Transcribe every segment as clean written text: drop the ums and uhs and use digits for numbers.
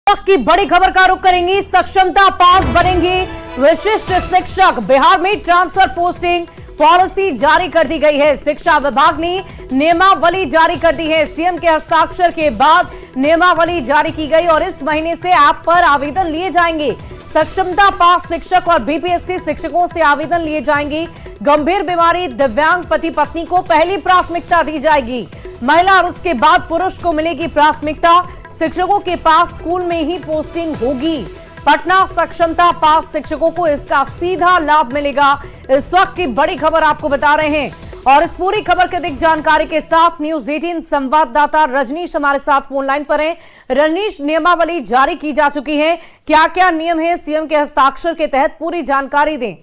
वक्त की बड़ी खबर का रुख करेंगी। सक्षमता पास बनेंगी विशिष्ट शिक्षक। बिहार में ट्रांसफर पोस्टिंग पॉलिसी जारी कर दी गई है। शिक्षा विभाग ने नियमावली जारी कर दी है। सीएम के हस्ताक्षर के बाद नियमावली जारी की गई और इस महीने से ऐप पर आवेदन लिए जाएंगे। सक्षमता पास शिक्षक और बीपीएससी शिक्षकों से आवेदन लिए जाएंगे। गंभीर बीमारी, दिव्यांग पति पत्नी को पहली प्राथमिकता दी जाएगी। महिला और उसके बाद पुरुष को मिलेगी प्राथमिकता। शिक्षकों के पास स्कूल में ही पोस्टिंग होगी। पटना सक्षमता पास शिक्षकों को इसका सीधा लाभ मिलेगा। इस वक्त की बड़ी खबर आपको बता रहे हैं और इस पूरी खबर के अधिक जानकारी के साथ न्यूज 18 संवाददाता रजनीश हमारे साथ फोन लाइन पर हैं। रजनीश, नियमावली जारी की जा चुकी है, क्या क्या नियम है सीएम के हस्ताक्षर के तहत, पूरी जानकारी दें।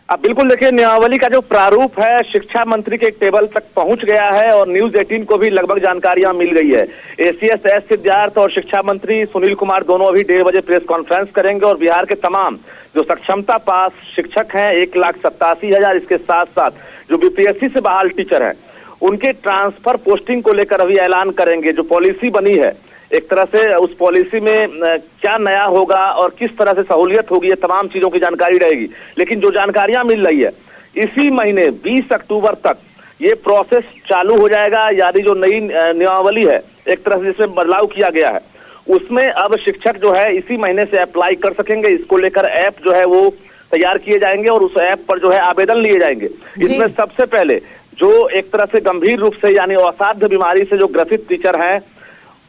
अब बिल्कुल देखिए, नियमावली का जो प्रारूप है शिक्षा मंत्री के टेबल तक पहुंच गया है और न्यूज 18 को भी लगभग जानकारियां मिल गई है। एसीएस एस सिद्धार्थ और शिक्षा मंत्री सुनील कुमार दोनों अभी 1:30 बजे प्रेस कॉन्फ्रेंस करेंगे और बिहार के तमाम जो सक्षमता पास शिक्षक हैं 1,87,000, इसके साथ साथ जो बीपीएससी से बहाल टीचर हैं उनके ट्रांसफर पोस्टिंग को लेकर अभी ऐलान करेंगे। जो पॉलिसी बनी है एक तरह से उस पॉलिसी में क्या नया होगा और किस तरह से सहूलियत होगी, ये तमाम चीजों की जानकारी रहेगी। लेकिन जो जानकारियां मिल रही है इसी महीने 20 अक्टूबर तक ये प्रोसेस चालू हो जाएगा। यानी जो नई नियमावली है एक तरह से जिसमें बदलाव किया गया है उसमें अब शिक्षक जो है इसी महीने से अप्लाई कर सकेंगे। इसको लेकर ऐप जो है वो तैयार किए जाएंगे और उस ऐप पर जो है आवेदन लिए जाएंगे। इसमें सबसे पहले जो एक तरह से गंभीर रूप से यानी असाध्य बीमारी से जो ग्रसित टीचर हैं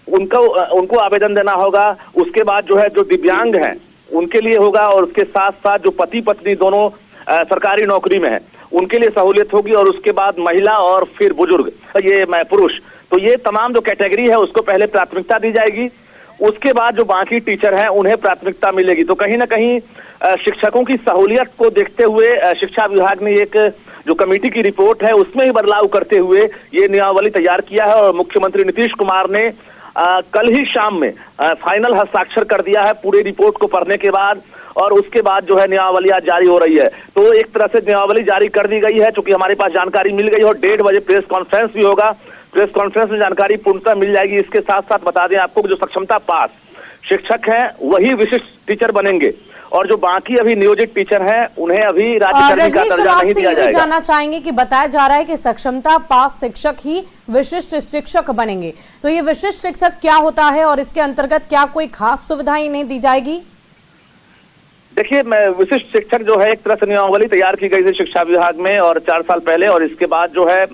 उनको आवेदन देना होगा। उसके बाद जो है जो दिव्यांग हैं उनके लिए होगा और उसके साथ साथ जो पति पत्नी दोनों सरकारी नौकरी में है उनके लिए सहूलियत होगी। और उसके बाद महिला और फिर बुजुर्ग, ये पुरुष, तो ये तमाम जो कैटेगरी है उसको पहले प्राथमिकता दी जाएगी। उसके बाद जो बाकी टीचर हैं उन्हें प्राथमिकता मिलेगी। तो कहीं ना कहीं शिक्षकों की सहूलियत को देखते हुए शिक्षा विभाग ने एक जो कमेटी की रिपोर्ट है उसमें ही बदलाव करते हुए ये नियमावली तैयार किया है और मुख्यमंत्री नीतीश कुमार ने कल ही शाम में फाइनल हस्ताक्षर कर दिया है पूरी रिपोर्ट को पढ़ने के बाद। और उसके बाद जो है नियमावली आज जारी हो रही है। तो एक तरह से नियमावली जारी कर दी गई है चूंकि हमारे पास जानकारी मिल गई और 1:30 बजे प्रेस कॉन्फ्रेंस भी होगा। प्रेस कॉन्फ्रेंस में जानकारी पूर्णतः मिल जाएगी। इसके साथ साथ बता दें आपको कि जो सक्षमता पास शिक्षक हैं वही विशिष्ट टीचर बनेंगे और जो बाकी अभी नियोजित टीचर हैं उन्हें अभी राज्यकर्मी का दर्जा नहीं दिया जाएगा। जानना चाहेंगे कि बताया जा रहा है कि सक्षमता पास शिक्षक ही विशिष्ट शिक्षक बनेंगे, तो ये विशिष्ट शिक्षक क्या होता है और इसके अंतर्गत क्या कोई खास सुविधाएं इन्हें दी जाएगी? देखिए, विशिष्ट शिक्षक जो है एक तरह से नियमावली तैयार की गई थी शिक्षा विभाग में और 4 साल पहले। और इसके बाद जो है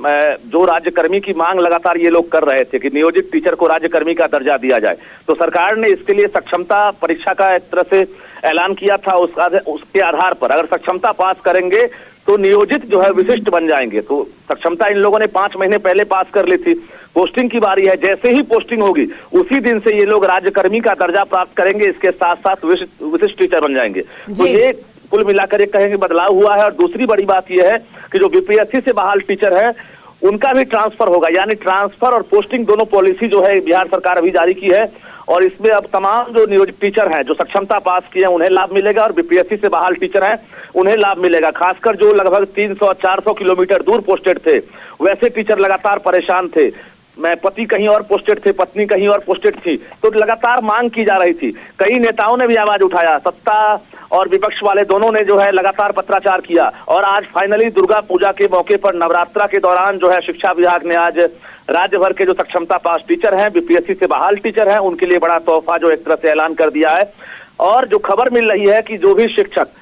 जो राज्यकर्मी की मांग लगातार ये लोग कर रहे थे कि नियोजित टीचर को राज्यकर्मी का दर्जा दिया जाए, तो सरकार ने इसके लिए सक्षमता परीक्षा का एक तरह से ऐलान किया था। उसके आधार पर अगर सक्षमता पास करेंगे तो नियोजित जो है विशिष्ट बन जाएंगे। तो सक्षमता इन लोगों ने 5 महीने पहले पास कर ली थी। पोस्टिंग की बारी है, जैसे ही पोस्टिंग होगी उसी दिन से ये लोग राज्यकर्मी का दर्जा प्राप्त करेंगे। इसके साथ साथ विशिष्ट टीचर बन जाएंगे। तो ये कुल मिलाकर एक कहेंगे बदलाव हुआ है। और दूसरी बड़ी बात यह है कि जो बीपीएससी से बहाल टीचर है उनका भी ट्रांसफर होगा। यानी ट्रांसफर और पोस्टिंग दोनों पॉलिसी जो है बिहार सरकार अभी जारी की है और इसमें अब तमाम जो नियोजित टीचर हैं जो सक्षमता पास किए हैं उन्हें लाभ मिलेगा और बीपीएससी से बहाल टीचर हैं उन्हें लाभ मिलेगा। खासकर जो लगभग 300-400 किलोमीटर दूर पोस्टेड थे वैसे टीचर लगातार परेशान थे। पति कहीं और पोस्टेड थे, पत्नी कहीं और पोस्टेड थी, तो लगातार मांग की जा रही थी। कई नेताओं ने भी आवाज उठाया, सत्ता और विपक्ष वाले दोनों ने जो है लगातार पत्राचार किया। और आज फाइनली दुर्गा पूजा के मौके पर नवरात्रा के दौरान जो है शिक्षा विभाग ने आज राज्य भर के जो सक्षमता पास टीचर हैं, बीपीएससी से बहाल टीचर हैं, उनके लिए बड़ा तोहफा जो एक तरह से ऐलान कर दिया है। और जो खबर मिल रही है कि जो भी शिक्षक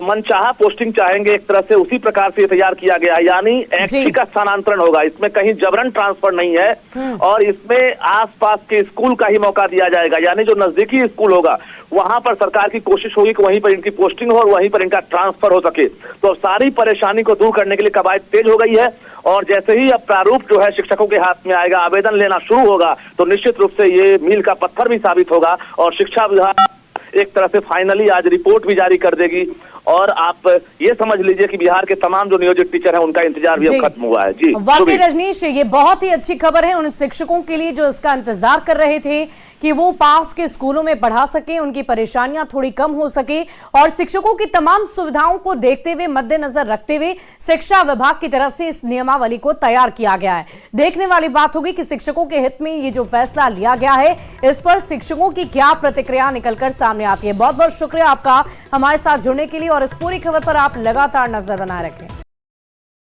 मनचाहा पोस्टिंग चाहेंगे एक तरह से उसी प्रकार से तैयार किया गया है। यानी ऐच्छिक का स्थानांतरण होगा, इसमें कहीं जबरन ट्रांसफर नहीं है और इसमें आसपास के स्कूल का ही मौका दिया जाएगा। यानी जो नजदीकी स्कूल होगा वहां पर सरकार की कोशिश होगी कि वहीं पर इनकी पोस्टिंग हो और वहीं पर इनका ट्रांसफर हो सके। तो सारी परेशानी को दूर करने के लिए कवायद तेज हो गई है और जैसे ही अब प्रारूप जो है शिक्षकों के हाथ में आएगा, आवेदन लेना शुरू होगा, तो निश्चित रूप से ये मील का पत्थर भी साबित होगा और शिक्षा विभाग एक तरह से फाइनली आज रिपोर्ट भी जारी कर देगी और आप ये समझ लीजिए कि बिहार के तमाम जो नियोजित टीचर हैं उनका इंतजार भी अब खत्म हुआ है। जी वाकई रजनीश, ये बहुत ही अच्छी खबर है उन शिक्षकों के लिए जो इसका इंतजार कर रहे थे कि वो पास के स्कूलों में पढ़ा सके, उनकी परेशानियां थोड़ी कम हो सके और शिक्षकों की तमाम सुविधाओं को देखते हुए, मद्देनजर रखते हुए शिक्षा विभाग की तरफ से इस नियमावली को तैयार किया गया है। देखने वाली बात होगी कि शिक्षकों के हित में ये जो फैसला लिया गया है इस पर शिक्षकों की क्या प्रतिक्रिया निकलकर सामने आती है। बहुत बहुत शुक्रिया आपका हमारे साथ जुड़ने के लिए और इस पूरी खबर पर आप लगातार नजर बनाए रखें।